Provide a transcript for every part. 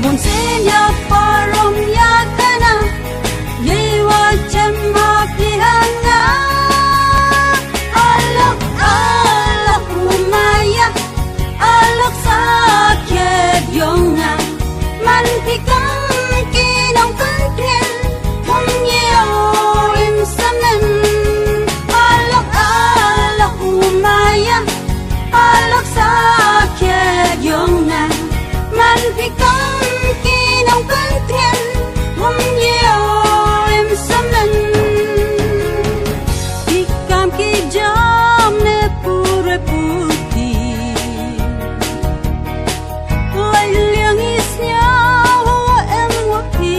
buồn sẽ nhớ parom ya kana yewa chema pihanga alok alok umaya alok sakit yonga man pikang kinong kentien mong yeo im samen alok alok umaya alok sakit yonga man pikang kinong kentien mong yeo im samen pikam ki jam ne pure puti lai liang isnya hoa em wapi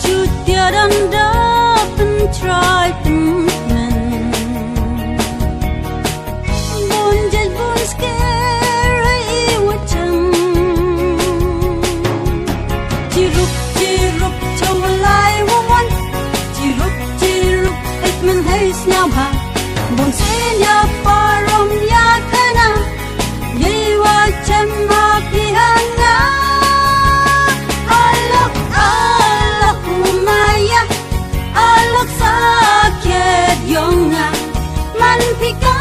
chu tia dan da pen try men bon jet bon scare I wacham chirup chirup chawalai woman chirup ek men hai snya ba bon se nya parom ya kana yewa chema pihanga alok alok umaya alok sakit yonga man pika